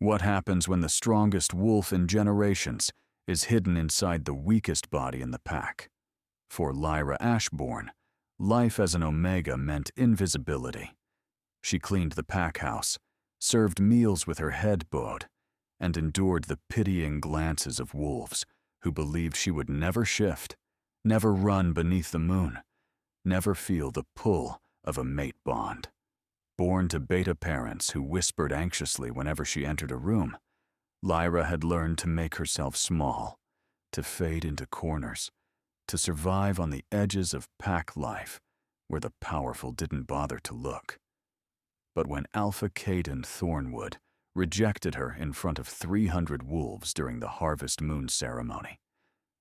What happens when the strongest wolf in generations is hidden inside the weakest body in the pack? For Lyra Ashbourne, life as an Omega meant invisibility. She cleaned the pack house, served meals with her head bowed, and endured the pitying glances of wolves who believed she would never shift, never run beneath the moon, never feel the pull of a mate bond. Born to beta parents who whispered anxiously whenever she entered a room, Lyra had learned to make herself small, to fade into corners, to survive on the edges of pack life where the powerful didn't bother to look. But when Alpha Caden Thornwood rejected her in front of 300 wolves during the Harvest Moon ceremony,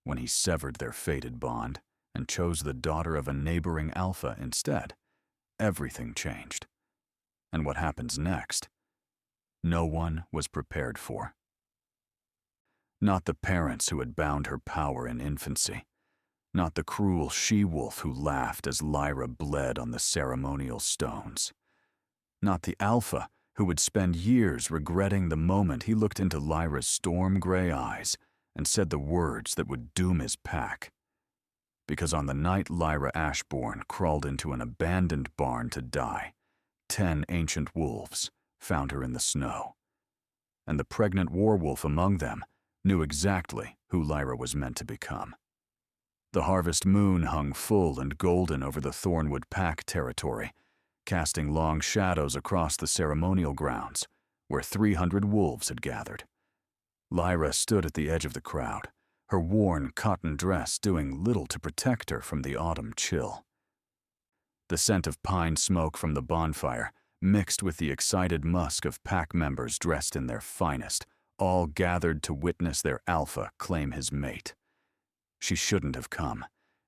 when he severed their fated bond and chose the daughter of a neighboring Alpha instead, everything changed. And what happens next, no one was prepared for. Not the parents who had bound her power in infancy, not the cruel she-wolf who laughed as Lyra bled on the ceremonial stones, not the Alpha who would spend years regretting the moment he looked into Lyra's storm-gray eyes and said the words that would doom his pack. Because on the night Lyra Ashbourne crawled into an abandoned barn to die, 10 ancient wolves found her in the snow, and the pregnant werewolf among them knew exactly who Lyra was meant to become. The harvest moon hung full and golden over the Thornwood Pack territory, casting long shadows across the ceremonial grounds where 300 wolves had gathered. Lyra stood at the edge of the crowd, her worn cotton dress doing little to protect her from the autumn chill. The scent of pine smoke from the bonfire mixed with the excited musk of pack members dressed in their finest, all gathered to witness their Alpha claim his mate. She shouldn't have come.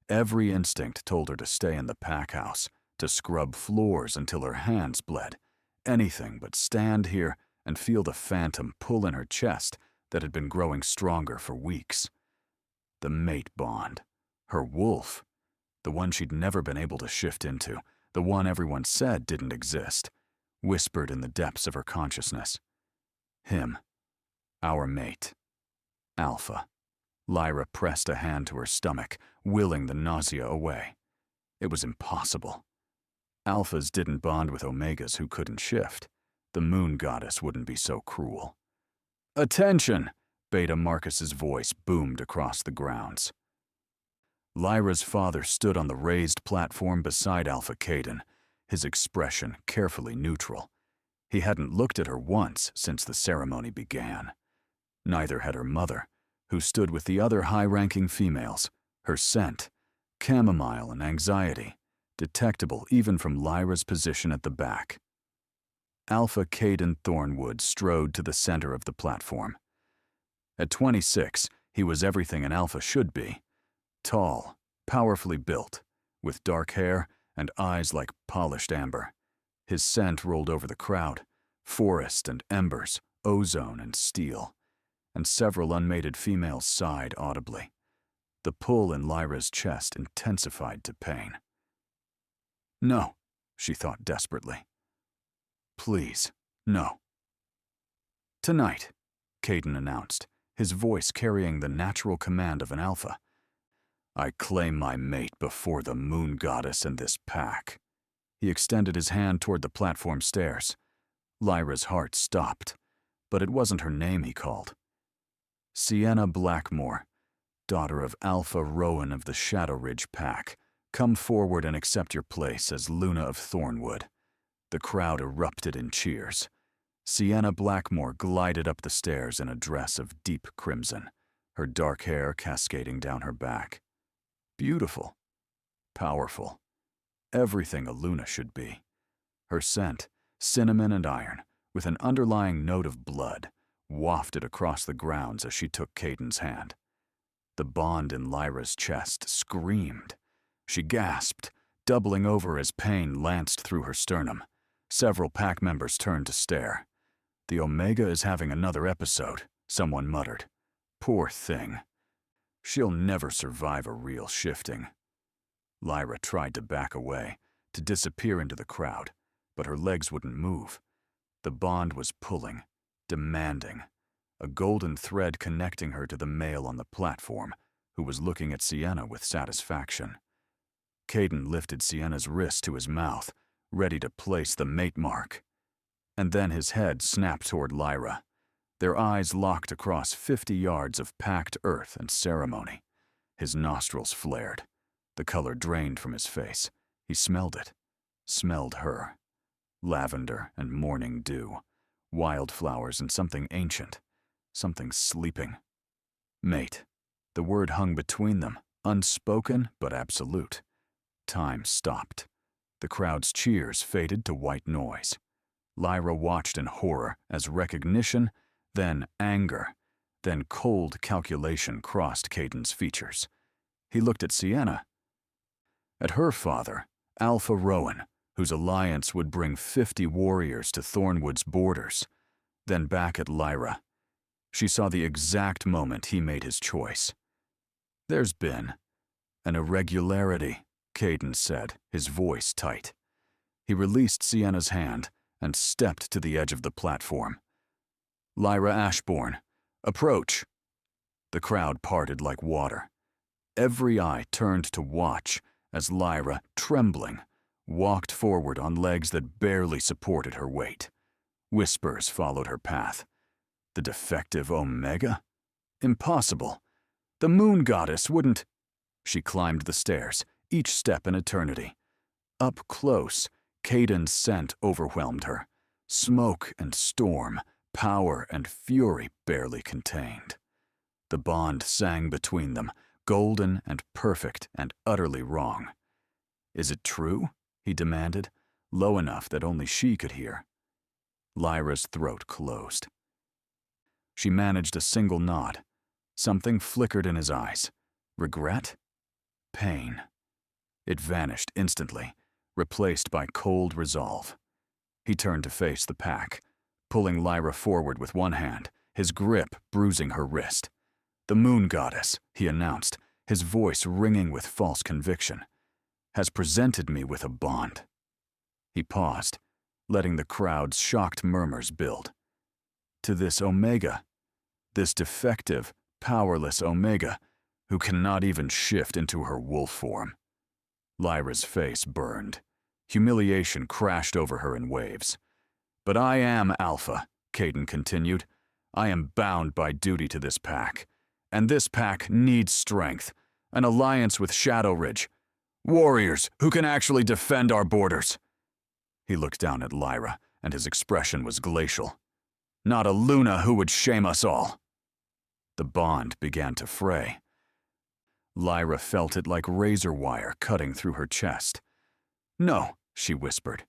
Every instinct told her to stay in the pack house, to scrub floors until her hands bled, anything but stand here and feel the phantom pull in her chest that had been growing stronger for weeks. The mate bond, her wolf, the one she'd never been able to shift into, the one everyone said didn't exist, whispered in the depths of her consciousness. Him, our mate, Alpha. Lyra pressed a hand to her stomach, willing the nausea away. It was impossible. Alphas didn't bond with Omegas who couldn't shift. The moon goddess wouldn't be so cruel. "Attention!" Beta Marcus's voice boomed across the grounds. Lyra's father stood on the raised platform beside Alpha Caden, his expression carefully neutral. He hadn't looked at her once since the ceremony began. Neither had her mother, who stood with the other high-ranking females, her scent, chamomile and anxiety, detectable even from Lyra's position at the back. Alpha Caden Thornwood strode to the center of the platform. At 26, he was everything an Alpha should be. Tall, powerfully built, with dark hair and eyes like polished amber. His scent rolled over the crowd, forest and embers, ozone and steel, and several unmated females sighed audibly. The pull in Lyra's chest intensified to pain. "No," she thought desperately. "Please, no." "Tonight," Caden announced, his voice carrying the natural command of an Alpha, "I claim my mate before the moon goddess and this pack." He extended his hand toward the platform stairs. Lyra's heart stopped, but it wasn't her name he called. "Sienna Blackmore, daughter of Alpha Rowan of the Shadow Ridge Pack, come forward and accept your place as Luna of Thornwood." The crowd erupted in cheers. Sienna Blackmore glided up the stairs in a dress of deep crimson, her dark hair cascading down her back. Beautiful, powerful, everything a Luna should be. Her scent, cinnamon and iron, with an underlying note of blood, wafted across the grounds as she took Caden's hand. The bond in Lyra's chest screamed. She gasped, doubling over as pain lanced through her sternum. Several pack members turned to stare. "The Omega is having another episode," someone muttered. "Poor thing. She'll never survive a real shifting." Lyra tried to back away, to disappear into the crowd, but her legs wouldn't move. The bond was pulling, demanding, a golden thread connecting her to the male on the platform, who was looking at Sienna with satisfaction. Caden lifted Sienna's wrist to his mouth, ready to place the mate mark. And then his head snapped toward Lyra. Their eyes locked across 50 yards of packed earth and ceremony. His nostrils flared. The color drained from his face. He smelled it. Smelled her. Lavender and morning dew. Wildflowers and something ancient. Something sleeping. Mate. The word hung between them, unspoken but absolute. Time stopped. The crowd's cheers faded to white noise. Lyra watched in horror as recognition, then anger, then cold calculation crossed Caden's features. He looked at Sienna. At her father, Alpha Rowan, whose alliance would bring 50 warriors to Thornwood's borders. Then back at Lyra. She saw the exact moment he made his choice. "There's been an irregularity," Caden said, his voice tight. He released Sienna's hand and stepped to the edge of the platform. "Lyra Ashbourne, approach." The crowd parted like water. Every eye turned to watch as Lyra, trembling, walked forward on legs that barely supported her weight. Whispers followed her path. The defective Omega? Impossible. The moon goddess wouldn't. She climbed the stairs, each step an eternity. Up close, Caden's scent overwhelmed her. Smoke and storm, power and fury barely contained. The bond sang between them, golden and perfect and utterly wrong. "Is it true?" he demanded, low enough that only she could hear. Lyra's throat closed. She managed a single nod. Something flickered in his eyes. Regret? Pain. It vanished instantly, replaced by cold resolve. He turned to face the pack, pulling Lyra forward with one hand, his grip bruising her wrist. "The moon goddess," he announced, his voice ringing with false conviction, "has presented me with a bond." He paused, letting the crowd's shocked murmurs build. "To this Omega, this defective, powerless Omega, who cannot even shift into her wolf form." Lyra's face burned. Humiliation crashed over her in waves. "But I am Alpha," Caden continued. "I am bound by duty to this pack. And this pack needs strength. An alliance with Shadow Ridge. Warriors who can actually defend our borders." He looked down at Lyra, and his expression was glacial. "Not a Luna who would shame us all." The bond began to fray. Lyra felt it like razor wire cutting through her chest. "No," she whispered.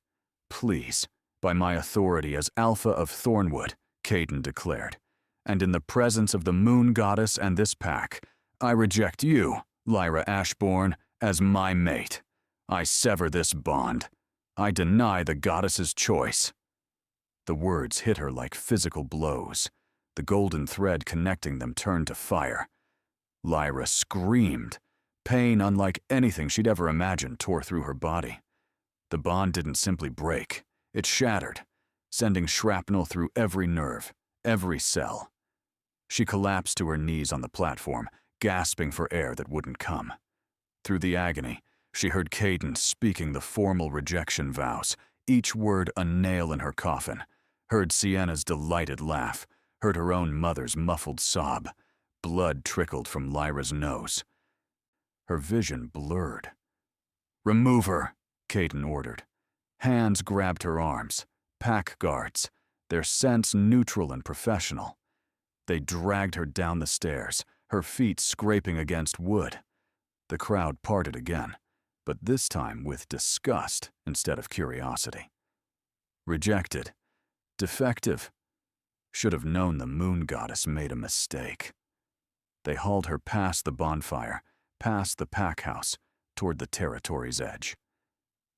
"Please, by my authority as Alpha of Thornwood," Caden declared, "and in the presence of the moon goddess and this pack, I reject you, Lyra Ashbourne, as my mate. I sever this bond. I deny the goddess's choice." The words hit her like physical blows. The golden thread connecting them turned to fire. Lyra screamed. Pain unlike anything she'd ever imagined tore through her body. The bond didn't simply break. It shattered, sending shrapnel through every nerve, every cell. She collapsed to her knees on the platform, gasping for air that wouldn't come. Through the agony, she heard Caden speaking the formal rejection vows, each word a nail in her coffin, heard Sienna's delighted laugh, heard her own mother's muffled sob. Blood trickled from Lyra's nose. Her vision blurred. "Remove her," Caden ordered. Hands grabbed her arms, pack guards, their sense neutral and professional. They dragged her down the stairs, her feet scraping against wood. The crowd parted again, but this time with disgust instead of curiosity. Rejected. Defective. Should have known the moon goddess made a mistake. They hauled her past the bonfire, past the pack house, toward the territory's edge.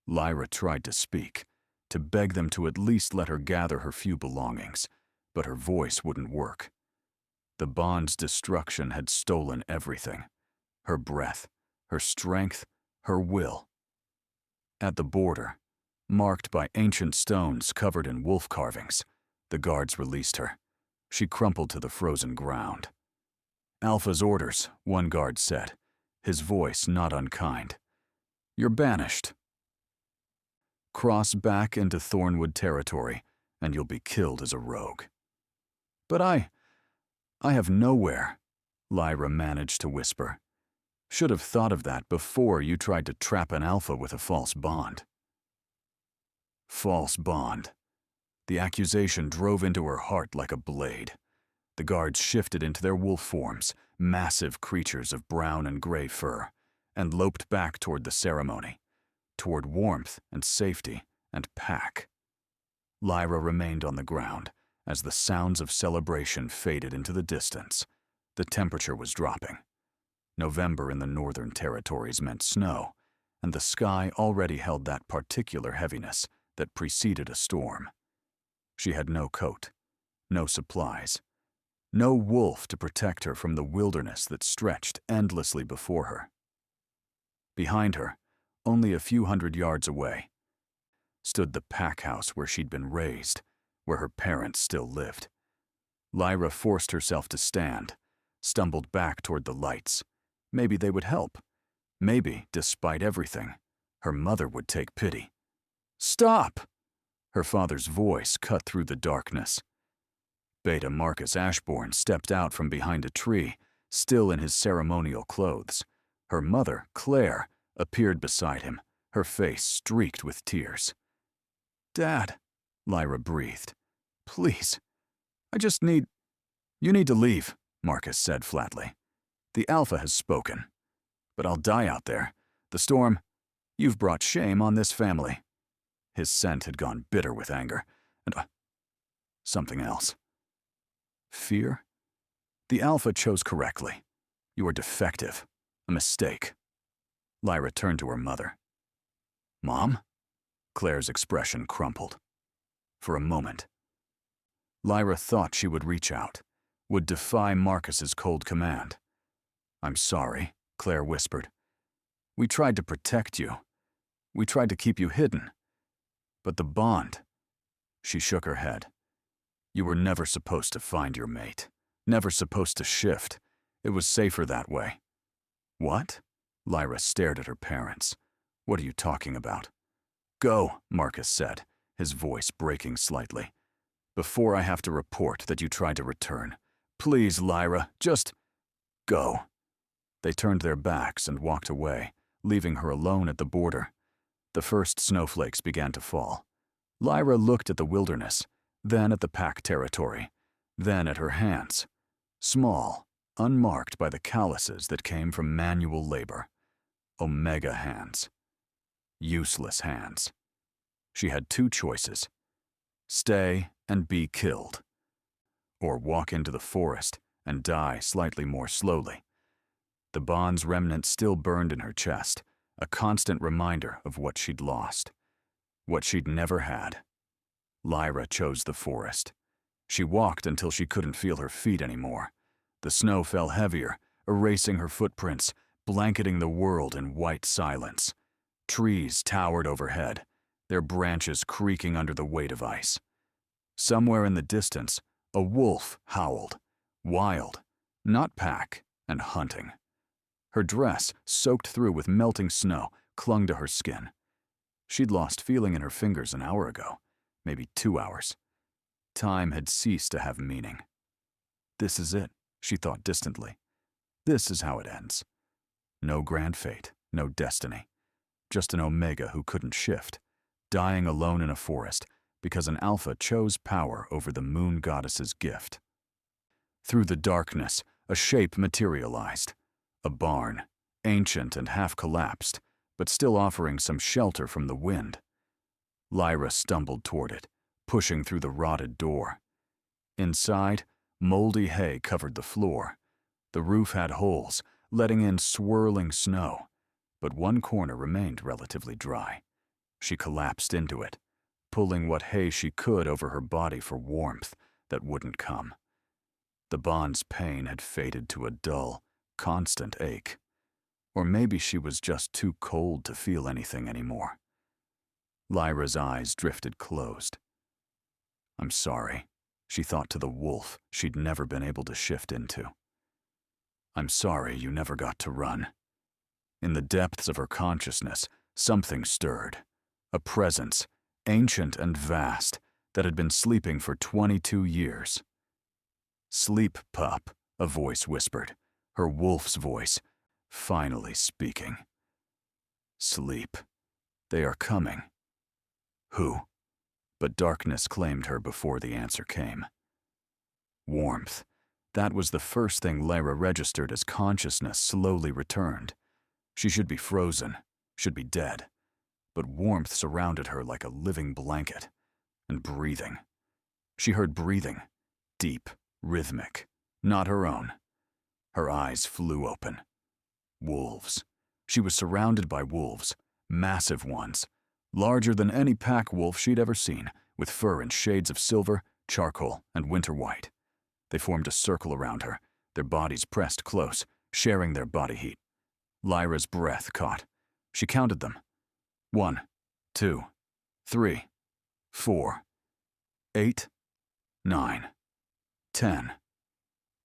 Lyra tried to speak, to beg them to at least let her gather her few belongings, but her voice wouldn't work. The bond's destruction had stolen everything. Her breath, her strength, her will. At the border, marked by ancient stones covered in wolf carvings, the guards released her. She crumpled to the frozen ground. "Alpha's orders," one guard said, his voice not unkind. "You're banished. Cross back into Thornwood territory, and you'll be killed as a rogue." "But I have nowhere," Lyra managed to whisper. "Should have thought of that before you tried to trap an Alpha with a false bond." False bond. The accusation drove into her heart like a blade. The guards shifted into their wolf forms, massive creatures of brown and gray fur, and loped back toward the ceremony, toward warmth and safety and pack. Lyra remained on the ground as the sounds of celebration faded into the distance. The temperature was dropping. November in the Northern Territories meant snow, and the sky already held that particular heaviness that preceded a storm. She had no coat, no supplies, no wolf to protect her from the wilderness that stretched endlessly before her. Behind her, only a few hundred yards away, stood the pack house where she'd been raised, where her parents still lived. Lyra forced herself to stand, stumbled back toward the lights. Maybe they would help. Maybe, despite everything, her mother would take pity. "Stop!" Her father's voice cut through the darkness. Beta Marcus Ashbourne stepped out from behind a tree, still in his ceremonial clothes. Her mother, Claire, appeared beside him, her face streaked with tears. "Dad," Lyra breathed. "Please, You need to leave," Marcus said flatly. "The Alpha has spoken. But I'll die out there. The storm, you've brought shame on this family." His scent had gone bitter with anger, and something else. Fear? The Alpha chose correctly. You are defective. A mistake. Lyra turned to her mother. "Mom?" Claire's expression crumpled. For a moment, Lyra thought she would reach out, would defy Marcus's cold command. "I'm sorry," Claire whispered. "We tried to protect you. We tried to keep you hidden. But the bond..." She shook her head. "You were never supposed to find your mate. Never supposed to shift. It was safer that way." "What?" Lyra stared at her parents. "What are you talking about?" "Go," Marcus said, his voice breaking slightly. "Before I have to report that you tried to return. Please, Lyra, just go." They turned their backs and walked away, leaving her alone at the border. The first snowflakes began to fall. Lyra looked at the wilderness, then at the pack territory, then at her hands. Small, unmarked by the calluses that came from manual labor. Omega hands. Useless hands. She had two choices. Stay and be killed. Or walk into the forest and die slightly more slowly. The bond's remnant still burned in her chest, a constant reminder of what she'd lost. What she'd never had. Lyra chose the forest. She walked until she couldn't feel her feet anymore. The snow fell heavier, erasing her footprints, blanketing the world in white silence. Trees towered overhead, their branches creaking under the weight of ice. Somewhere in the distance, a wolf howled, wild, not pack, and hunting. Her dress, soaked through with melting snow, clung to her skin. She'd lost feeling in her fingers an hour ago, maybe 2 hours. Time had ceased to have meaning. This is it, she thought distantly. This is how it ends. No grand fate, no destiny. Just an Omega who couldn't shift, dying alone in a forest because an Alpha chose power over the moon goddess's gift. Through the darkness, a shape materialized. A barn, ancient and half-collapsed, but still offering some shelter from the wind. Lyra stumbled toward it, pushing through the rotted door. Inside, moldy hay covered the floor. The roof had holes, letting in swirling snow, but one corner remained relatively dry. She collapsed into it, pulling what hay she could over her body for warmth that wouldn't come. The bond's pain had faded to a dull, constant ache. Or maybe she was just too cold to feel anything anymore. Lyra's eyes drifted closed. "I'm sorry," she thought to the wolf she'd never been able to shift into. I'm sorry you never got to run. In the depths of her consciousness, something stirred. A presence, ancient and vast, that had been sleeping for 22 years. Sleep, pup, a voice whispered, her wolf's voice, finally speaking. Sleep. They are coming. Who? But darkness claimed her before the answer came. Warmth. That was the first thing Lyra registered as consciousness slowly returned. She should be frozen, should be dead, but warmth surrounded her like a living blanket. And breathing. She heard breathing, deep, rhythmic, not her own. Her eyes flew open. Wolves. She was surrounded by wolves, massive ones, larger than any pack wolf she'd ever seen, with fur in shades of silver, charcoal, and winter white. They formed a circle around her, their bodies pressed close, sharing their body heat. Lyra's breath caught. She counted them. 1, 2, 3, 4, 8, 9, 10.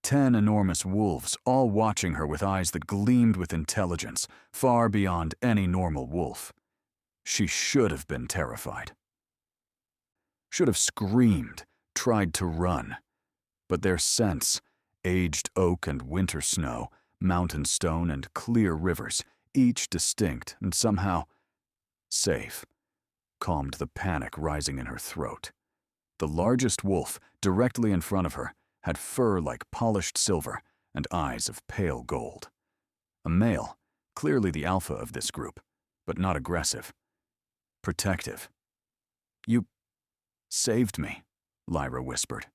10 enormous wolves, all watching her with eyes that gleamed with intelligence, far beyond any normal wolf. She should have been terrified. Should have screamed, tried to run. But their scents, aged oak and winter snow, mountain stone and clear rivers, each distinct and somehow safe, calmed the panic rising in her throat. The largest wolf, directly in front of her, had fur like polished silver and eyes of pale gold. A male, clearly the alpha of this group, but not aggressive. Protective. You saved me, Lyra whispered.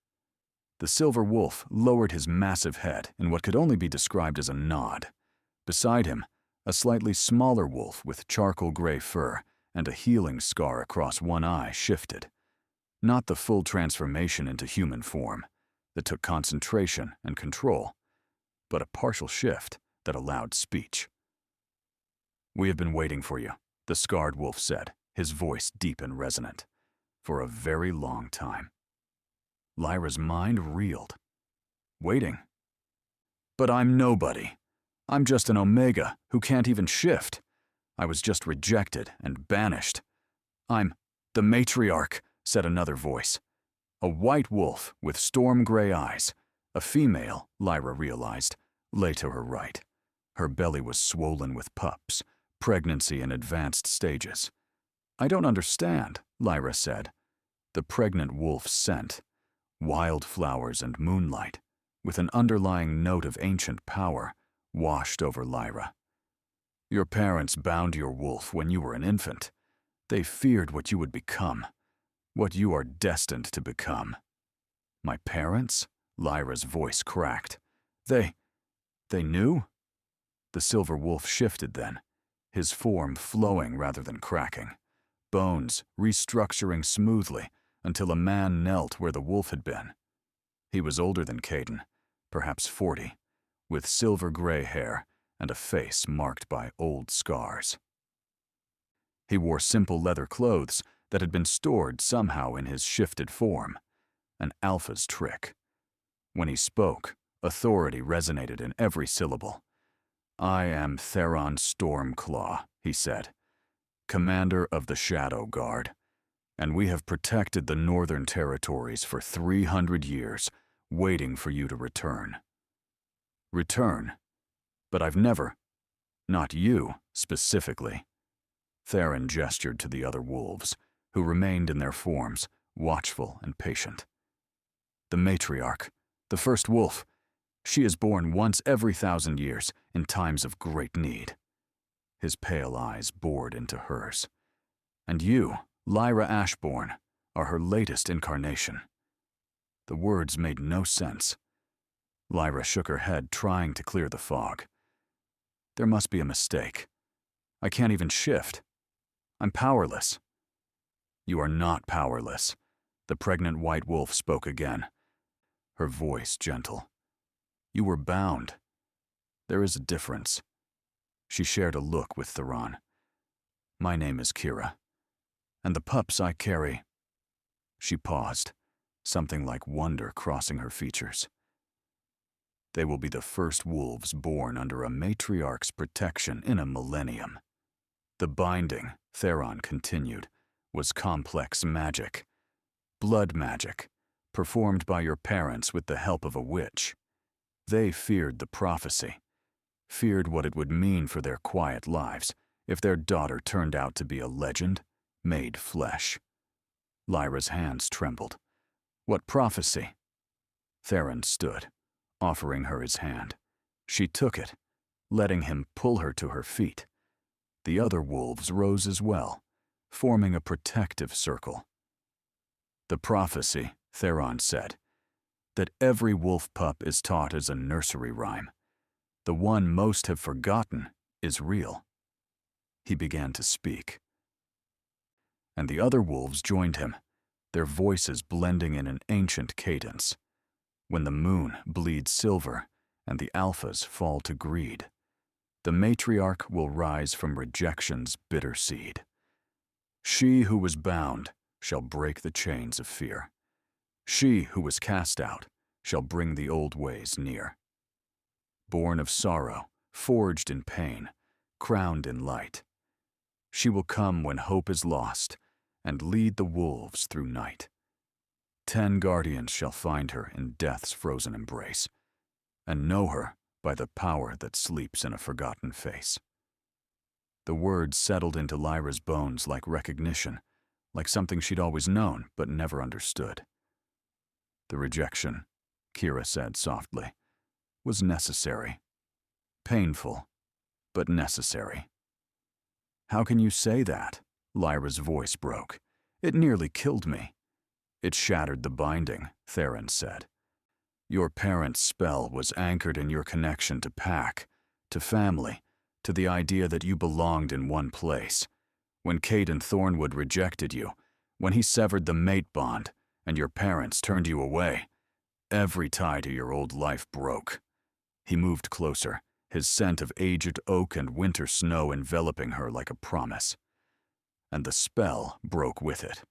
The silver wolf lowered his massive head in what could only be described as a nod. Beside him, a slightly smaller wolf with charcoal gray fur and a healing scar across one eye shifted. Not the full transformation into human form that took concentration and control, but a partial shift that allowed speech. We have been waiting for you, the scarred wolf said, his voice deep and resonant, for a very long time. Lyra's mind reeled. Waiting? But I'm nobody. I'm just an Omega who can't even shift. I was just rejected and banished. I'm the matriarch, said another voice. A white wolf with storm-gray eyes, a female, Lyra realized, lay to her right. Her belly was swollen with pups, pregnancy in advanced stages. I don't understand, Lyra said. The pregnant wolf's scent, wildflowers and moonlight, with an underlying note of ancient power, washed over Lyra. Your parents bound your wolf when you were an infant. They feared what you would become, what you are destined to become. My parents? Lyra's voice cracked. They knew? The silver wolf shifted then, his form flowing rather than cracking, bones restructuring smoothly until a man knelt where the wolf had been. He was older than Caden, perhaps 40, with silver-gray hair and a face marked by old scars. He wore simple leather clothes that had been stored somehow in his shifted form, an alpha's trick. When he spoke, authority resonated in every syllable. I am Theron Stormclaw, he said, commander of the Shadow Guard, and we have protected the northern territories for 300 years, waiting for you to return. Return? But I've never. Not you, specifically. Theron gestured to the other wolves, who remained in their forms, watchful and patient. The matriarch, the first wolf, she is born once every 1,000 years in times of great need. His pale eyes bored into hers. And you, Lyra Ashbourne, are her latest incarnation. The words made no sense. Lyra shook her head, trying to clear the fog. There must be a mistake. I can't even shift. I'm powerless. You are not powerless. The pregnant white wolf spoke again, her voice gentle. You were bound. There is a difference. She shared a look with Theron. My name is Kira, and the pups I carry. She paused. something like wonder crossing her features. They will be the first wolves born under a matriarch's protection in a millennium. The binding, Theron continued, was complex magic. Blood magic, performed by your parents with the help of a witch. They feared the prophecy, feared what it would mean for their quiet lives if their daughter turned out to be a legend made flesh. Lyra's hands trembled. What prophecy? Theron stood, offering her his hand. She took it, letting him pull her to her feet. The other wolves rose as well, forming a protective circle. The prophecy, Theron said, that every wolf pup is taught as a nursery rhyme. The one most have forgotten is real. He began to speak. And the other wolves joined him, their voices blending in an ancient cadence. When the moon bleeds silver and the alphas fall to greed, the matriarch will rise from rejection's bitter seed. She who was bound shall break the chains of fear. She who was cast out shall bring the old ways near. Born of sorrow, forged in pain, crowned in light, she will come when hope is lost and lead the wolves through night. 10 guardians shall find her in death's frozen embrace and know her by the power that sleeps in a forgotten face. The words settled into Lyra's bones like recognition, like something she'd always known but never understood. The rejection, Kira said softly, was necessary. Painful, but necessary. How can you say that? Lyra's voice broke. It nearly killed me. It shattered the binding, Theron said. Your parents' spell was anchored in your connection to Pack, to family, to the idea that you belonged in one place. When Caden Thornwood rejected you, when he severed the mate bond, and your parents turned you away, every tie to your old life broke. He moved closer, his scent of aged oak and winter snow enveloping her like a promise. And the spell broke with it.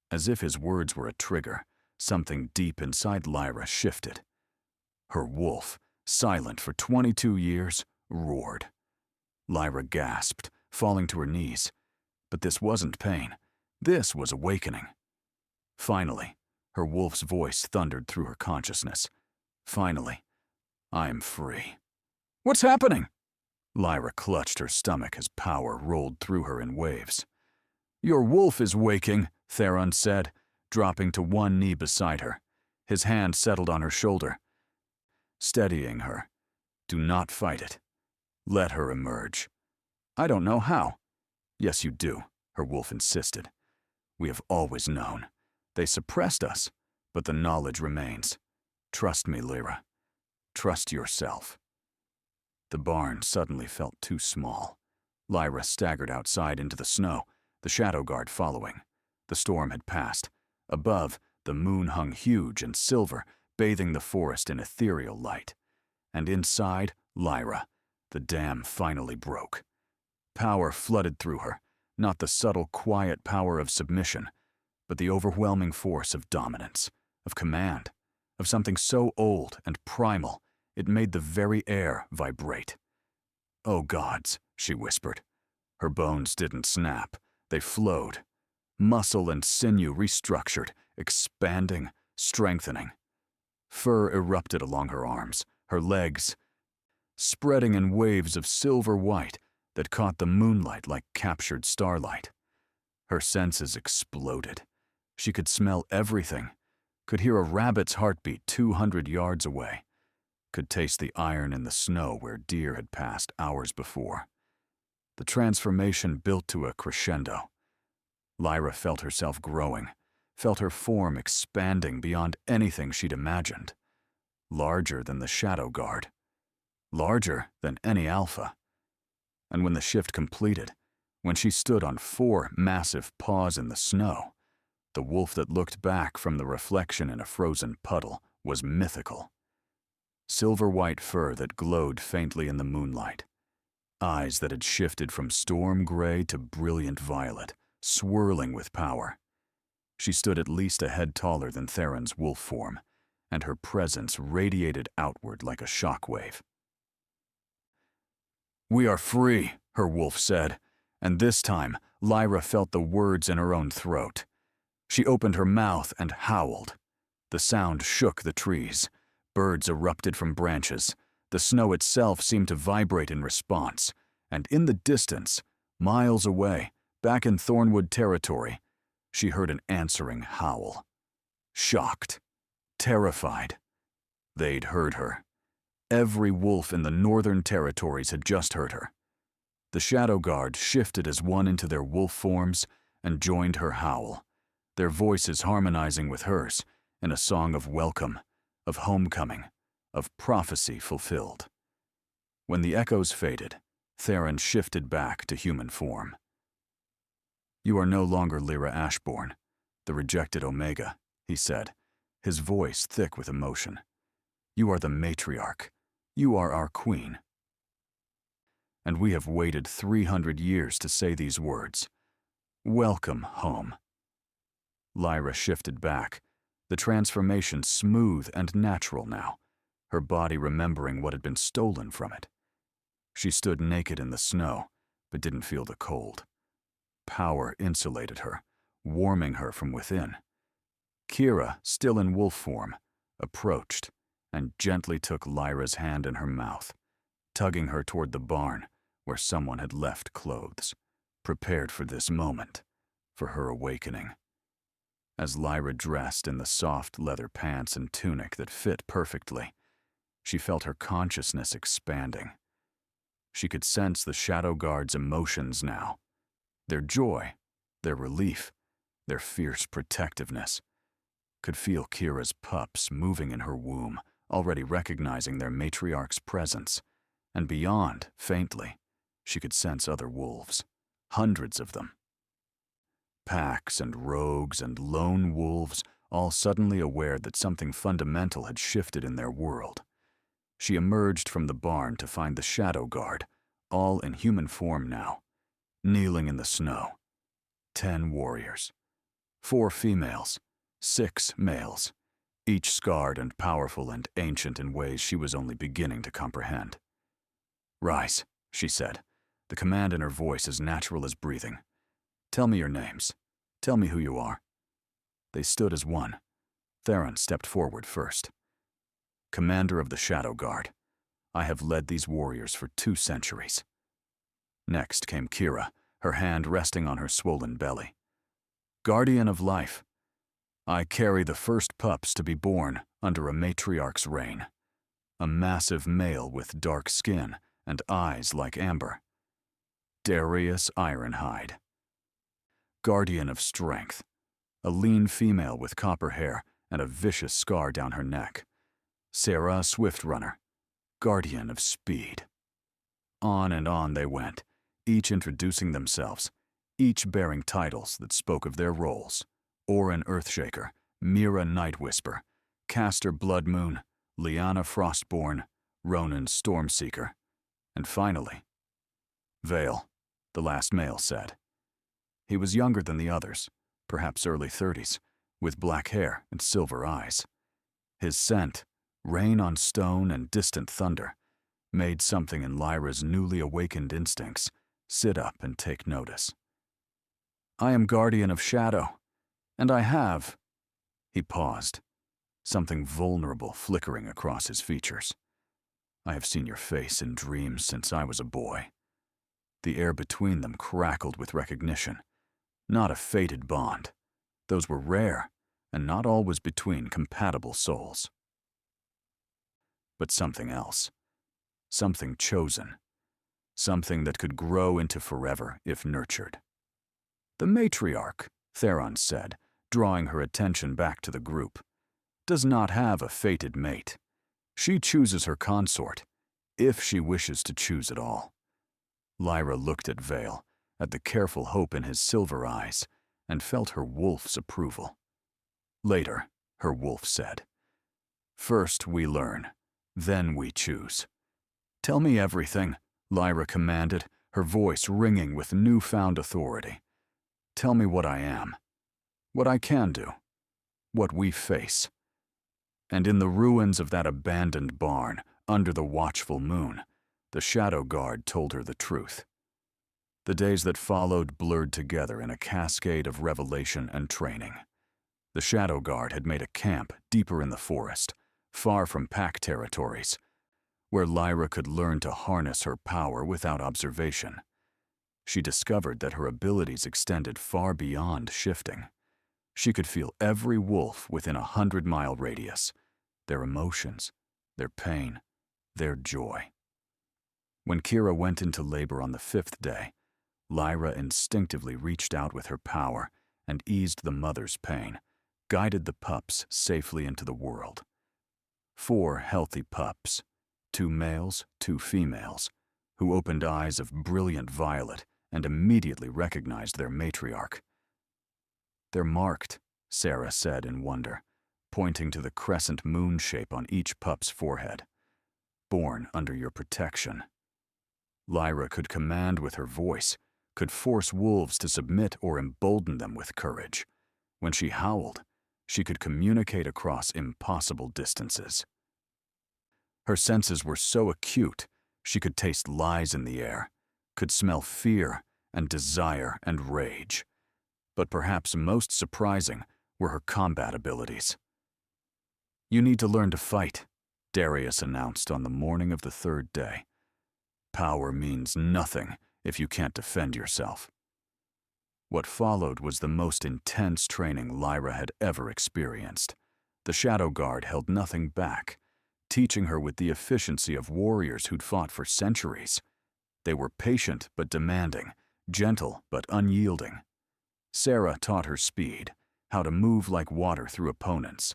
As if his words were a trigger, something deep inside Lyra shifted. Her wolf, silent for 22 years, roared. Lyra gasped, falling to her knees. But this wasn't pain. This was awakening. Finally, her wolf's voice thundered through her consciousness. Finally, I'm free. What's happening? Lyra clutched her stomach as power rolled through her in waves. Your wolf is waking, Theron said, dropping to one knee beside her. His hand settled on her shoulder, steadying her. Do not fight it. Let her emerge. I don't know how. Yes, you do, her wolf insisted. We have always known. They suppressed us, but the knowledge remains. Trust me, Lyra. Trust yourself. The barn suddenly felt too small. Lyra staggered outside into the snow, the shadow guard following. The storm had passed. Above, the moon hung huge and silver, bathing the forest in ethereal light. And inside, Lyra, the dam finally broke. Power flooded through her, not the subtle, quiet power of submission, but the overwhelming force of dominance, of command, of something so old and primal it made the very air vibrate. Oh gods, she whispered. Her bones didn't snap, they flowed. Muscle and sinew restructured, expanding, strengthening. Fur erupted along her arms, her legs, spreading in waves of silver white that caught the moonlight like captured starlight. Her senses exploded. She could smell everything, could hear a rabbit's heartbeat 200 yards away, could taste the iron in the snow where deer had passed hours before. The transformation built to a crescendo. Lyra felt herself growing, felt her form expanding beyond anything she'd imagined. Larger than the shadow guard. Larger than any alpha. And when the shift completed, when she stood on 4 massive paws in the snow, the wolf that looked back from the reflection in a frozen puddle was mythical. Silver-white fur that glowed faintly in the moonlight. Eyes that had shifted from storm gray to brilliant violet, swirling with power. She stood at least a head taller than Theron's wolf form, and her presence radiated outward like a shock wave. "We are free," her wolf said, and this time Lyra felt the words in her own throat. She opened her mouth and howled. The sound shook the trees. Birds erupted from branches. The snow itself seemed to vibrate in response, and in the distance, miles away, back in Thornwood territory, she heard an answering howl. Shocked, terrified. They'd heard her. Every wolf in the northern territories had just heard her. The Shadow Guard shifted as one into their wolf forms and joined her howl, their voices harmonizing with hers in a song of welcome, of homecoming, of prophecy fulfilled. When the echoes faded, Theron shifted back to human form. "You are no longer Lyra Ashbourne, the rejected Omega," he said, his voice thick with emotion. "You are the matriarch. You are our queen. And we have waited 300 years to say these words. Welcome home." Lyra shifted back, the transformation smooth and natural now, her body remembering what had been stolen from it. She stood naked in the snow, but didn't feel the cold. Power insulated her, warming her from within. Kira, still in wolf form, approached and gently took Lyra's hand in her mouth, tugging her toward the barn where someone had left clothes, prepared for this moment, for her awakening. As Lyra dressed in the soft leather pants and tunic that fit perfectly, she felt her consciousness expanding. She could sense the Shadow Guard's emotions now, their joy, their relief, their fierce protectiveness. Could feel Kira's pups moving in her womb, already recognizing their matriarch's presence, and beyond, faintly, she could sense other wolves, hundreds of them. Packs and rogues and lone wolves, all suddenly aware that something fundamental had shifted in their world. She emerged from the barn to find the Shadow Guard, all in human form now, kneeling in the snow. 10 warriors. 4 females, 6 males, each scarred and powerful and ancient in ways she was only beginning to comprehend. "Rise," she said, the command in her voice as natural as breathing. "Tell me your names. Tell me who you are." They stood as one. Theron stepped forward first. "Commander of the Shadow Guard, I have led these warriors for 2 centuries. Next came Kira, her hand resting on her swollen belly. "Guardian of life, I carry the first pups to be born under a matriarch's reign. A massive male with dark skin and eyes like amber. Darius Ironhide. Guardian of strength, a lean female with copper hair and a vicious scar down her neck. Sarah Swiftrunner, guardian of speed." On and on they went, each introducing themselves, each bearing titles that spoke of their roles. Orin Earthshaker, Mira Nightwhisper, Castor Bloodmoon, Lyanna Frostborn, Ronan Stormseeker, and finally, Vale, the last male said. He was younger than the others, perhaps early 30s, with black hair and silver eyes. His scent, rain on stone and distant thunder, made something in Lyra's newly awakened instincts sit up and take notice. "I am Guardian of Shadow, and I have—" He paused, something vulnerable flickering across his features. "I have seen your face in dreams since I was a boy." The air between them crackled with recognition. Not a fated bond. Those were rare, and not always between compatible souls. But something else. Something chosen. Something that could grow into forever if nurtured. "The matriarch," Theron said, drawing her attention back to the group, "does not have a fated mate. She chooses her consort, if she wishes to choose at all." Lyra looked at Vale, at the careful hope in his silver eyes, and felt her wolf's approval. Later, her wolf said, "First we learn, then we choose." "Tell me everything," Lyra commanded, her voice ringing with newfound authority. "Tell me what I am. What I can do. What we face. And in the ruins of that abandoned barn, under the watchful moon, the shadow guard told her the truth. The days that followed blurred together in a cascade of revelation and training. The shadow guard had made a camp deeper in the forest, far from pack territories, where Lyra could learn to harness her power without observation. She discovered that her abilities extended far beyond shifting. She could feel every wolf within a 100-mile radius, their emotions, their pain, their joy. When Kira went into labor on the 5th day, Lyra instinctively reached out with her power and eased the mother's pain, guided the pups safely into the world. 4 healthy pups, 2 males, 2 females, who opened eyes of brilliant violet and immediately recognized their matriarch. "They're marked," Sarah said in wonder, pointing to the crescent moon shape on each pup's forehead. "Born under your protection." Lyra could command with her voice, could force wolves to submit or embolden them with courage. When she howled, she could communicate across impossible distances. Her senses were so acute, she could taste lies in the air, could smell fear and desire and rage. But perhaps most surprising were her combat abilities. "You need to learn to fight," Darius announced on the morning of the 3rd day. "Power means nothing if you can't defend yourself." What followed was the most intense training Lyra had ever experienced. The Shadow Guard held nothing back, teaching her with the efficiency of warriors who'd fought for centuries. They were patient but demanding, gentle but unyielding. Sarah taught her speed, how to move like water through opponents.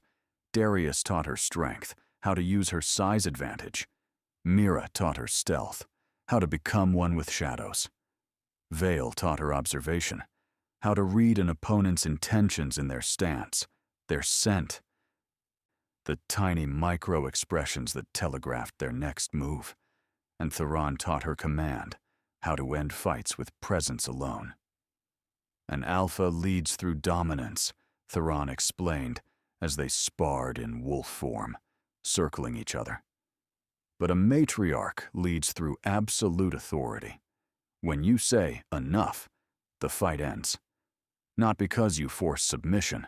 Darius taught her strength, how to use her size advantage. Mira taught her stealth, how to become one with shadows. Vale taught her observation, how to read an opponent's intentions in their stance, their scent, the tiny micro-expressions that telegraphed their next move. And Theron taught her command, how to end fights with presence alone. "An alpha leads through dominance," Theron explained as they sparred in wolf form, circling each other. "But a matriarch leads through absolute authority. When you say enough, the fight ends. Not because you force submission,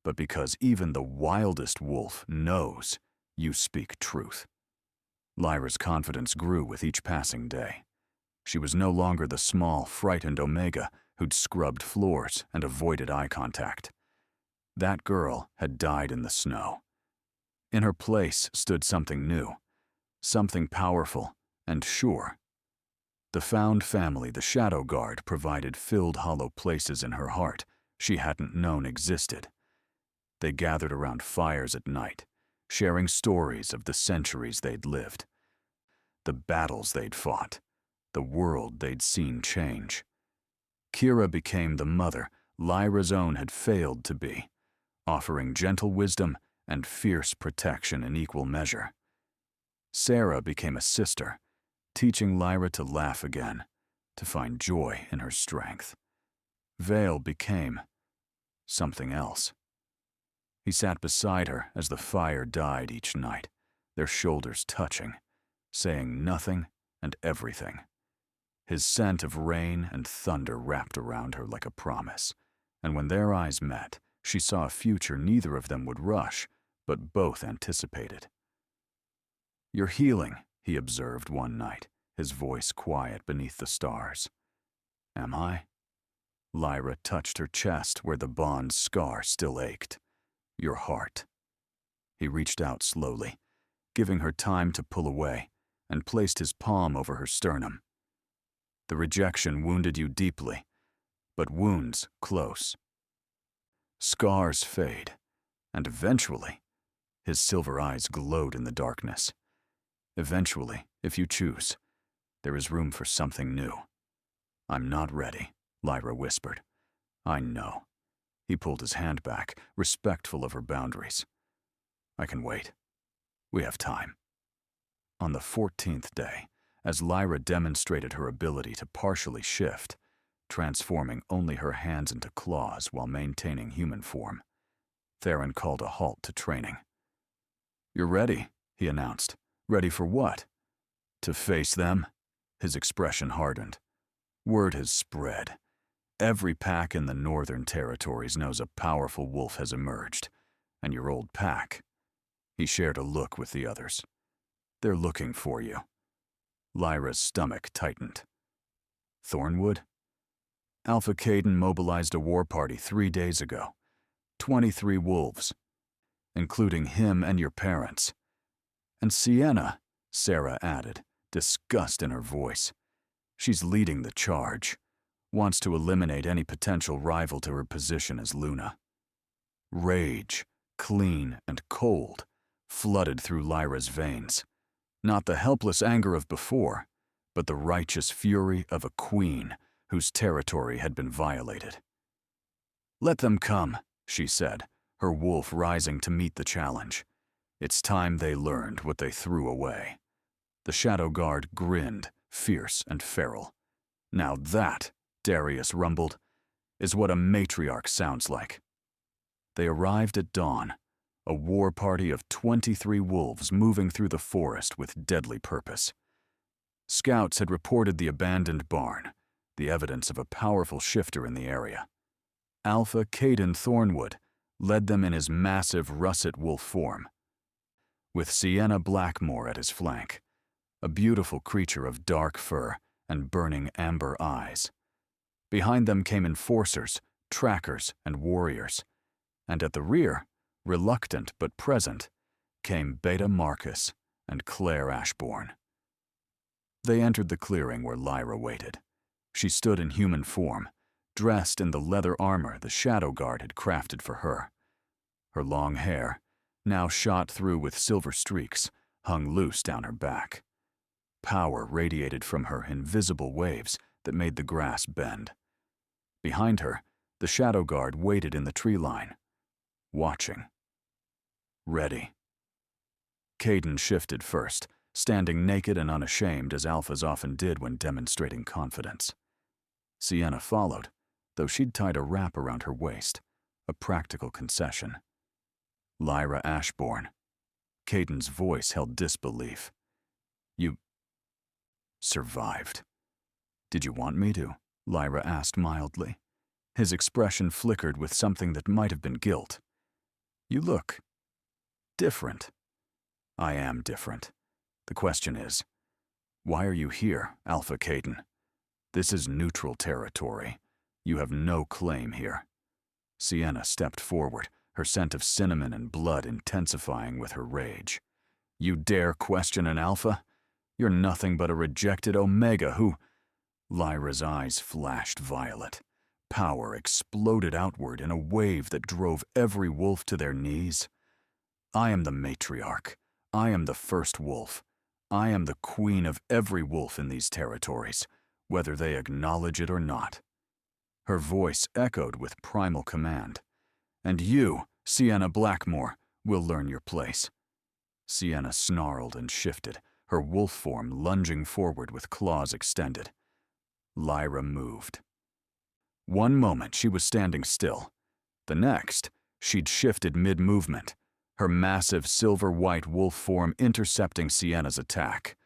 but because even the wildest wolf knows you speak truth." Lyra's confidence grew with each passing day. She was no longer the small, frightened Omega who'd scrubbed floors and avoided eye contact. That girl had died in the snow. In her place stood something new, something powerful and sure. The found family, the Shadow Guard, provided filled hollow places in her heart she hadn't known existed. They gathered around fires at night, sharing stories of the centuries they'd lived, the battles they'd fought, the world they'd seen change. Kira became the mother Lyra's own had failed to be, offering gentle wisdom and fierce protection in equal measure. Sarah became a sister, teaching Lyra to laugh again, to find joy in her strength. Vale became something else. He sat beside her as the fire died each night, their shoulders touching, saying nothing and everything. His scent of rain and thunder wrapped around her like a promise, and when their eyes met, she saw a future neither of them would rush, but both anticipated. "You're healing," he observed one night, his voice quiet beneath the stars. "Am I?" Lyra touched her chest where the bond's scar still ached. "Your heart." He reached out slowly, giving her time to pull away, and placed his palm over her sternum. "The rejection wounded you deeply, but wounds close. Scars fade, and eventually," his silver eyes glowed in the darkness, "eventually, if you choose, there is room for something new." "I'm not ready," Lyra whispered. "I know." He pulled his hand back, respectful of her boundaries. "I can wait. We have time." On the 14th day, as Lyra demonstrated her ability to partially shift, transforming only her hands into claws while maintaining human form. Theron called a halt to training. "You're ready," he announced. "Ready for what?" "To face them?" His expression hardened. "Word has spread. Every pack in the Northern Territories knows a powerful wolf has emerged, and your old pack." He shared a look with the others. "They're looking for you." Lyra's stomach tightened. "Thornwood?" "Alpha Caden mobilized a war party 3 days ago. 23 wolves, including him and your parents." "And Sienna," Sarah added, disgust in her voice. "She's leading the charge. Wants to eliminate any potential rival to her position as Luna." Rage, clean and cold, flooded through Lyra's veins. Not the helpless anger of before, but the righteous fury of a queen whose territory had been violated. "Let them come," she said, her wolf rising to meet the challenge. It's time they learned what they threw away. The Shadow Guard grinned, fierce and feral. "Now that," Darius rumbled, "is what a matriarch sounds like." They arrived at dawn, a war party of 23 wolves moving through the forest with deadly purpose. Scouts had reported the abandoned barn, the evidence of a powerful shifter in the area. Alpha Caden Thornwood led them in his massive russet wolf form, with Sienna Blackmore at his flank, a beautiful creature of dark fur and burning amber eyes. Behind them came enforcers, trackers, and warriors, and at the rear, reluctant but present, came Beta Marcus and Claire Ashbourne. They entered the clearing where Lyra waited. She stood in human form, dressed in the leather armor the Shadow Guard had crafted for her. Her long hair, now shot through with silver streaks, hung loose down her back. Power radiated from her in visible waves that made the grass bend. Behind her, the Shadow Guard waited in the tree line, watching. Ready. Caden shifted first, standing naked and unashamed as alphas often did when demonstrating confidence. Sienna followed, though she'd tied a wrap around her waist, a practical concession. Lyra Ashbourne. Caden's voice held disbelief. "You survived." "Did you want me to?" Lyra asked mildly. His expression flickered with something that might have been guilt. "You look different." "I am different. The question is, why are you here, Alpha Caden? This is neutral territory. You have no claim here." Sienna stepped forward, her scent of cinnamon and blood intensifying with her rage. "You dare question an Alpha? You're nothing but a rejected Omega who—" Lyra's eyes flashed violet. Power exploded outward in a wave that drove every wolf to their knees. "I am the matriarch. I am the first wolf. I am the queen of every wolf in these territories, whether they acknowledge it or not." Her voice echoed with primal command. "And you, Sienna Blackmore, will learn your place." Sienna snarled and shifted, her wolf form lunging forward with claws extended. Lyra moved. One moment she was standing still. The next, she'd shifted mid-movement, her massive silver-white wolf form intercepting Sienna's attack.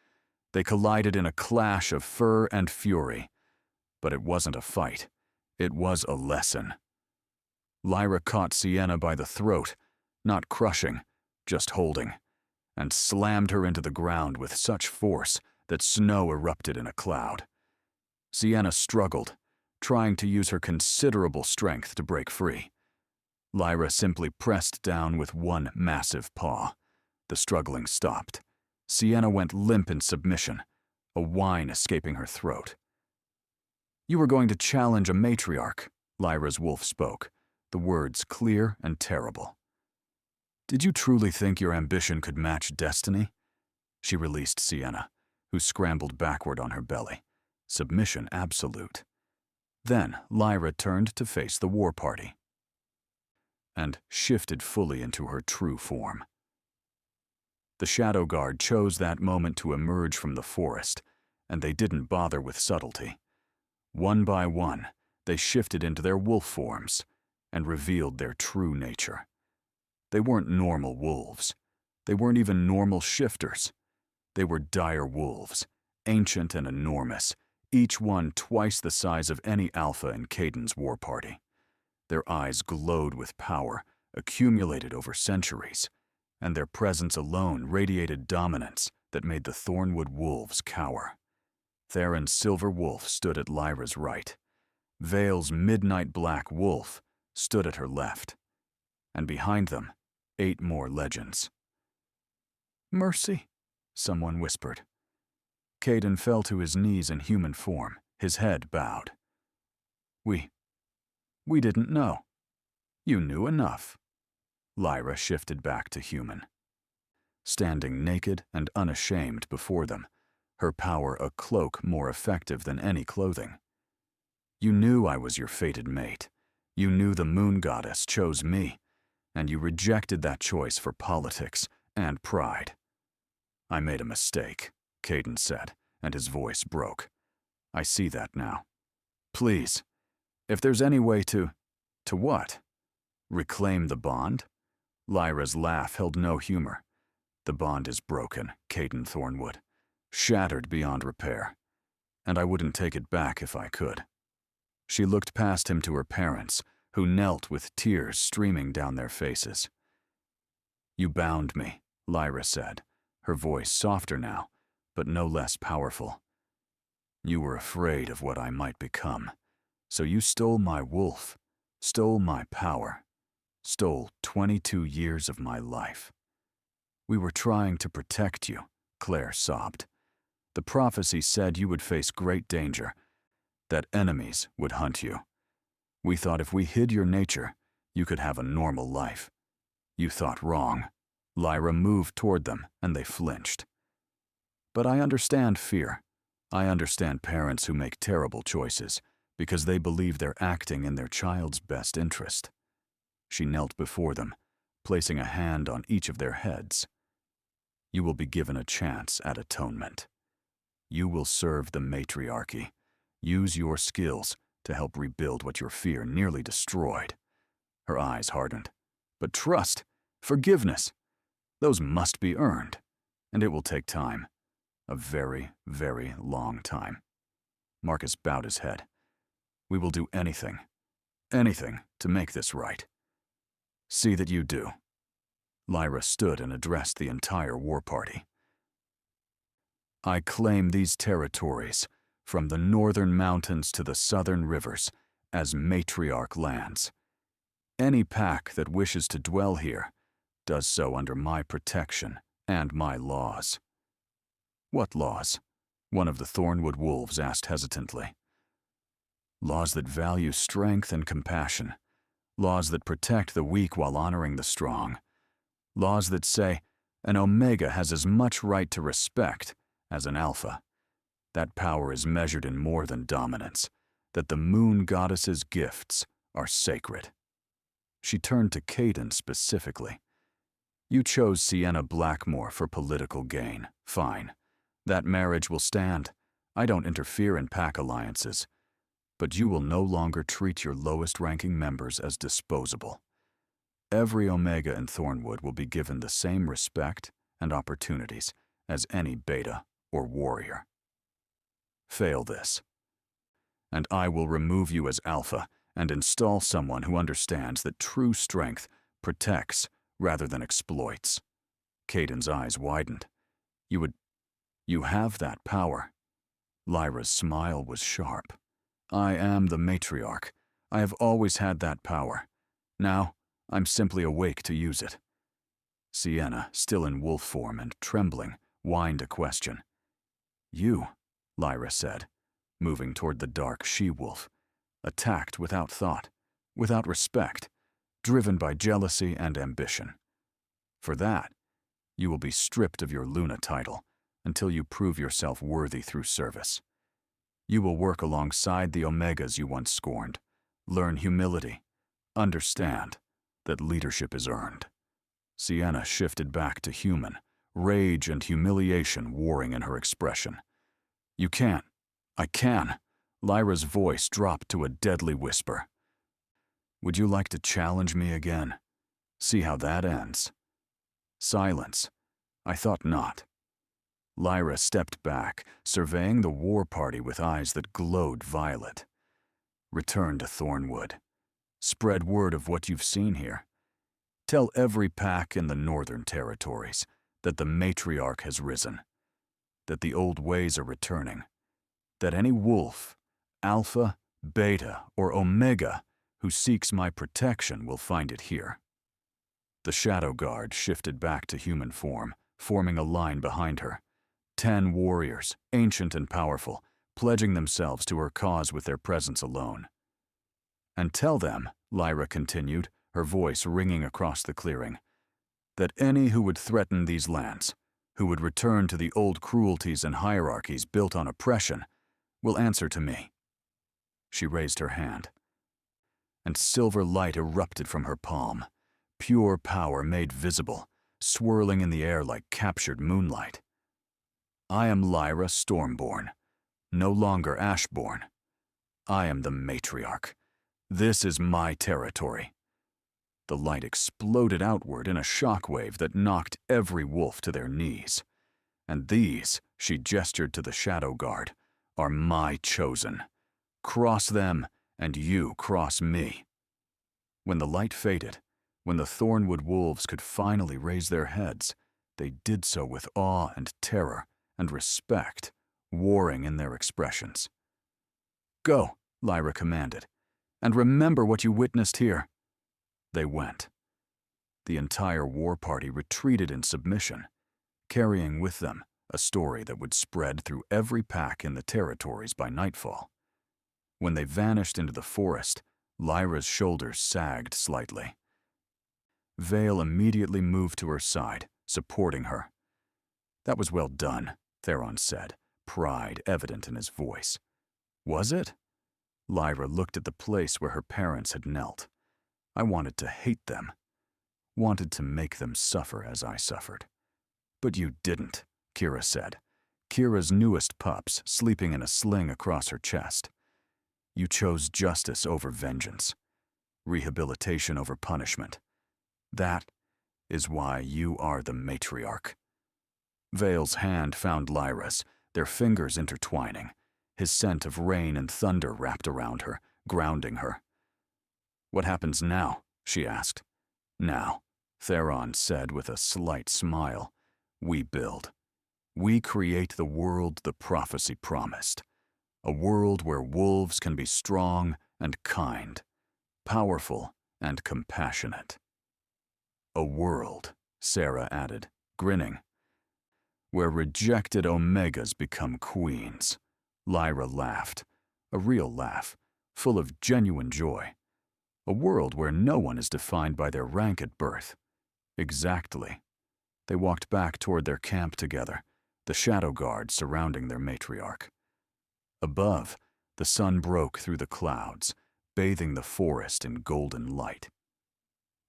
They collided in a clash of fur and fury. But it wasn't a fight. It was a lesson. Lyra caught Sienna by the throat, not crushing, just holding, and slammed her into the ground with such force that snow erupted in a cloud. Sienna struggled, trying to use her considerable strength to break free. Lyra simply pressed down with one massive paw. The struggling stopped. Sienna went limp in submission, a whine escaping her throat. "You were going to challenge a matriarch," Lyra's wolf spoke, the words clear and terrible. "Did you truly think your ambition could match destiny?" She released Sienna, who scrambled backward on her belly. Submission absolute. Then Lyra turned to face the war party and shifted fully into her true form. The Shadow Guard chose that moment to emerge from the forest, and they didn't bother with subtlety. One by one, they shifted into their wolf forms and revealed their true nature. They weren't normal wolves. They weren't even normal shifters. They were dire wolves, ancient and enormous, each one twice the size of any alpha in Caden's war party. Their eyes glowed with power, accumulated over centuries, and their presence alone radiated dominance that made the Thornwood wolves cower. Theron's silver wolf stood at Lyra's right. Vale's midnight black wolf stood at her left. And behind them, 8 more legends. "Mercy," someone whispered. Caden fell to his knees in human form, his head bowed. We didn't know." "You knew enough." Lyra shifted back to human. Standing naked and unashamed before them, her power a cloak more effective than any clothing. "You knew I was your fated mate. You knew the moon goddess chose me, and you rejected that choice for politics and pride." "I made a mistake," Caden said, and his voice broke. "I see that now. Please, if there's any way to what? Reclaim the bond?" Lyra's laugh held no humor. "The bond is broken, Caden Thornwood, shattered beyond repair, and I wouldn't take it back if I could." She looked past him to her parents, who knelt with tears streaming down their faces. "You bound me," Lyra said, her voice softer now, but no less powerful. "You were afraid of what I might become, so you stole my wolf, stole my power, stole 22 years of my life." "We were trying to protect you," Claire sobbed. "The prophecy said you would face great danger, that enemies would hunt you. We thought if we hid your nature, you could have a normal life. You thought wrong." Lyra moved toward them, and they flinched. "But I understand fear. I understand parents who make terrible choices because they believe they're acting in their child's best interest." She knelt before them, placing a hand on each of their heads. "You will be given a chance at atonement. You will serve the matriarchy. Use your skills to help rebuild what your fear nearly destroyed." Her eyes hardened. "But trust, forgiveness, those must be earned, and it will take time. A very, very long time." Marcus bowed his head. "We will do anything to make this right." "See that you do." Lyra stood and addressed the entire war party. "I claim these territories, from the northern mountains to the southern rivers, as matriarch lands. Any pack that wishes to dwell here does so under my protection and my laws." "What laws?" one of the Thornwood wolves asked hesitantly. "Laws that value strength and compassion. Laws that protect the weak while honoring the strong. Laws that say an Omega has as much right to respect as an Alpha. That power is measured in more than dominance, that the moon goddess's gifts are sacred." She turned to Caden specifically. "You chose Sienna Blackmore for political gain. Fine. That marriage will stand. I don't interfere in pack alliances. But you will no longer treat your lowest-ranking members as disposable. Every Omega in Thornwood will be given the same respect and opportunities as any Beta or Warrior. Fail this, and I will remove you as Alpha and install someone who understands that true strength protects rather than exploits." Caden's eyes widened. You have that power." Lyra's smile was sharp. "I am the matriarch. I have always had that power. Now, I'm simply awake to use it." Sienna, still in wolf form and trembling, whined a question. "You," Lyra said, moving toward the dark she-wolf, attacked without thought, without respect, driven by jealousy and ambition. For that, you will be stripped of your Luna title until you prove yourself worthy through service. You will work alongside the Omegas you once scorned, learn humility, understand that leadership is earned." Sienna shifted back to human, rage and humiliation warring in her expression. I can. Lyra's voice dropped to a deadly whisper. Would you like to challenge me again? See how that ends? Silence. I thought not. Lyra stepped back, surveying the war party with eyes that glowed violet. Return to Thornwood. Spread word of what you've seen here. Tell every pack in the Northern Territories that the matriarch has risen, that the old ways are returning, that any wolf, alpha, beta, or omega who seeks my protection will find it here. The Shadow Guard shifted back to human form, forming a line behind her. 10 warriors, ancient and powerful, pledging themselves to her cause with their presence alone. And tell them, Lyra continued, her voice ringing across the clearing, that any who would threaten these lands, who would return to the old cruelties and hierarchies built on oppression, will answer to me. She raised her hand, and silver light erupted from her palm, pure power made visible, swirling in the air like captured moonlight. I am Lyra Stormborn, no longer Ashborn. I am the matriarch. This is my territory. The light exploded outward in a shockwave that knocked every wolf to their knees. And these, she gestured to the Shadow Guard, are my chosen. Cross them, and you cross me. When the light faded, when the Thornwood wolves could finally raise their heads, they did so with awe and terror and respect, warring in their expressions. Go, Lyra commanded, and remember what you witnessed here. They went. The entire war party retreated in submission, carrying with them a story that would spread through every pack in the territories by nightfall. When they vanished into the forest, Lyra's shoulders sagged slightly. Vale immediately moved to her side, supporting her. That was well done, Theron said, pride evident in his voice. Was it? Lyra looked at the place where her parents had knelt. I wanted to hate them, wanted to make them suffer as I suffered. But you didn't, Kira said, Kira's newest pups sleeping in a sling across her chest. You chose justice over vengeance, rehabilitation over punishment. That is why you are the matriarch. Vale's hand found Lyra's, their fingers intertwining, his scent of rain and thunder wrapped around her, grounding her. What happens now? She asked. Now, Theron said with a slight smile, we build. We create the world the prophecy promised. A world where wolves can be strong and kind, powerful and compassionate. A world, Sarah added, grinning, where rejected omegas become queens. Lyra laughed, a real laugh, full of genuine joy. A world where no one is defined by their rank at birth. Exactly. They walked back toward their camp together, the Shadow Guard surrounding their matriarch. Above, the sun broke through the clouds, bathing the forest in golden light.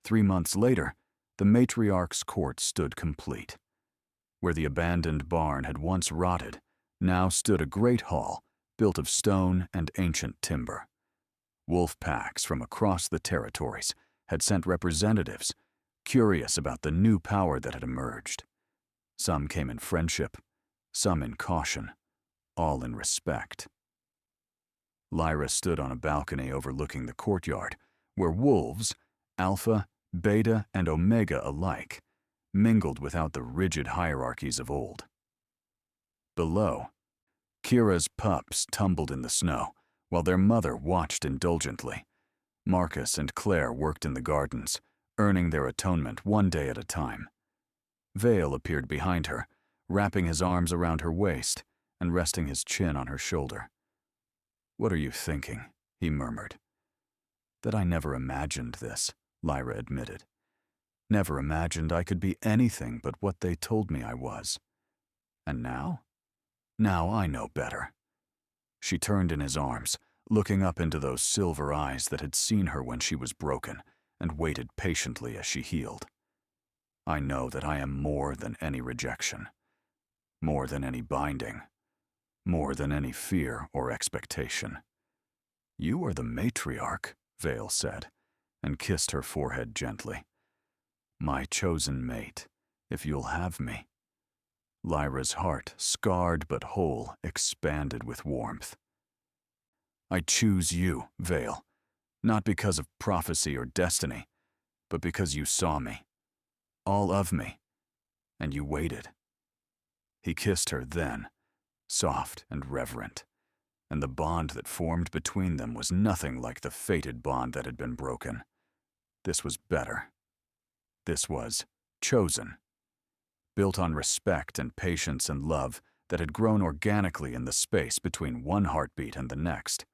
3 months later, the matriarch's court stood complete. Where the abandoned barn had once rotted, now stood a great hall built of stone and ancient timber. Wolf packs from across the territories had sent representatives, curious about the new power that had emerged. Some came in friendship, some in caution, all in respect. Lyra stood on a balcony overlooking the courtyard, where wolves, alpha, beta, and omega alike, mingled without the rigid hierarchies of old. Below, Kira's pups tumbled in the snow, while their mother watched indulgently. Marcus and Claire worked in the gardens, earning their atonement one day at a time. Vale appeared behind her, wrapping his arms around her waist and resting his chin on her shoulder. "What are you thinking?" he murmured. "That I never imagined this," Lyra admitted. "Never imagined I could be anything but what they told me I was. And now? Now I know better." She turned in his arms, looking up into those silver eyes that had seen her when she was broken, and waited patiently as she healed. "I know that I am more than any rejection, more than any binding, more than any fear or expectation. "You are the matriarch," Vale said, and kissed her forehead gently. "My chosen mate, if you'll have me." Lyra's heart, scarred but whole, expanded with warmth. "I choose you, Vale, not because of prophecy or destiny, but because you saw me, all of me, and you waited." He kissed her then, soft and reverent, and the bond that formed between them was nothing like the fated bond that had been broken. This was better. This was chosen, built on respect and patience and love that had grown organically in the space between one heartbeat and the next.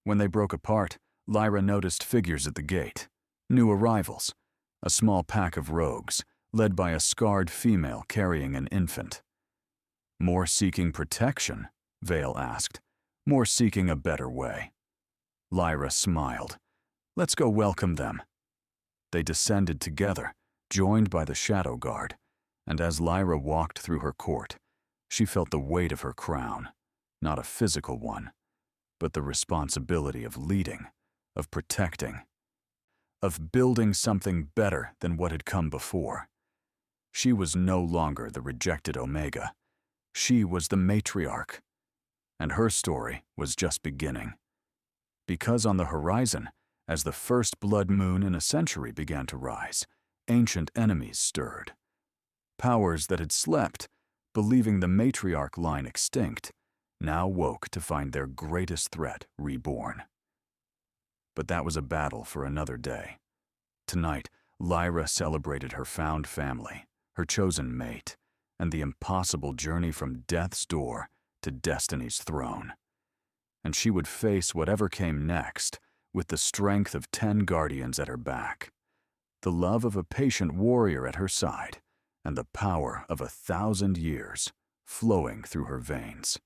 When they broke apart, Lyra noticed figures at the gate, new arrivals, a small pack of rogues, led by a scarred female carrying an infant. "More seeking protection?" Vale asked. "More seeking a better way." Lyra smiled. "Let's go welcome them." They descended together, joined by the Shadow Guard, and as Lyra walked through her court, she felt the weight of her crown, not a physical one, but the responsibility of leading, of protecting, of building something better than what had come before. She was no longer the rejected Omega. She was the matriarch, and her story was just beginning. Because on the horizon, as the first blood moon in a century began to rise, ancient enemies stirred. Powers that had slept, believing the matriarch line extinct, now woke to find their greatest threat reborn. But that was a battle for another day. Tonight, Lyra celebrated her found family, her chosen mate, and the impossible journey from death's door to destiny's throne. And she would face whatever came next with the strength of 10 guardians at her back, the love of a patient warrior at her side, and the power of 1,000 years flowing through her veins.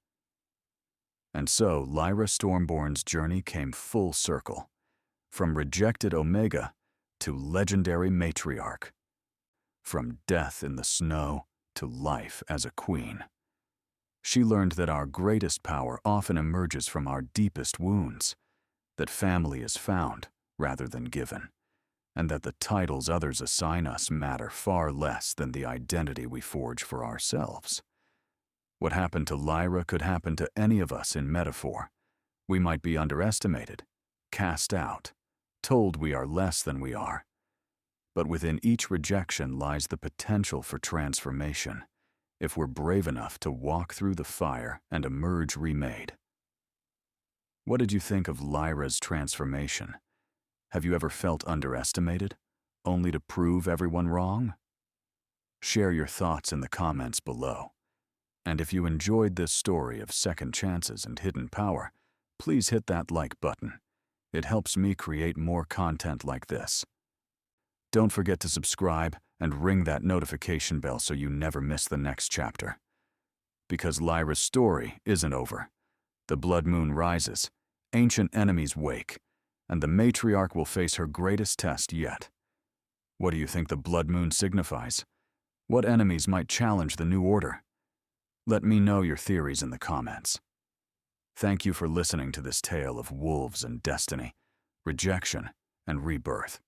And so Lyra Stormborn's journey came full circle, from rejected Omega to legendary matriarch, from death in the snow to life as a queen. She learned that our greatest power often emerges from our deepest wounds, that family is found rather than given, and that the titles others assign us matter far less than the identity we forge for ourselves. What happened to Lyra could happen to any of us in metaphor. We might be underestimated, cast out, told we are less than we are. But within each rejection lies the potential for transformation, if we're brave enough to walk through the fire and emerge remade. What did you think of Lyra's transformation? Have you ever felt underestimated, only to prove everyone wrong? Share your thoughts in the comments below. And if you enjoyed this story of second chances and hidden power, please hit that like button. It helps me create more content like this. Don't forget to subscribe and ring that notification bell so you never miss the next chapter. Because Lyra's story isn't over. The blood moon rises, ancient enemies wake, and the matriarch will face her greatest test yet. What do you think the blood moon signifies? What enemies might challenge the new order? Let me know your theories in the comments. Thank you for listening to this tale of wolves and destiny, rejection and rebirth.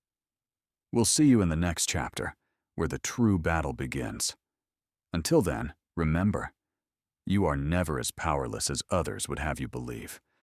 We'll see you in the next chapter, where the true battle begins. Until then, remember, you are never as powerless as others would have you believe.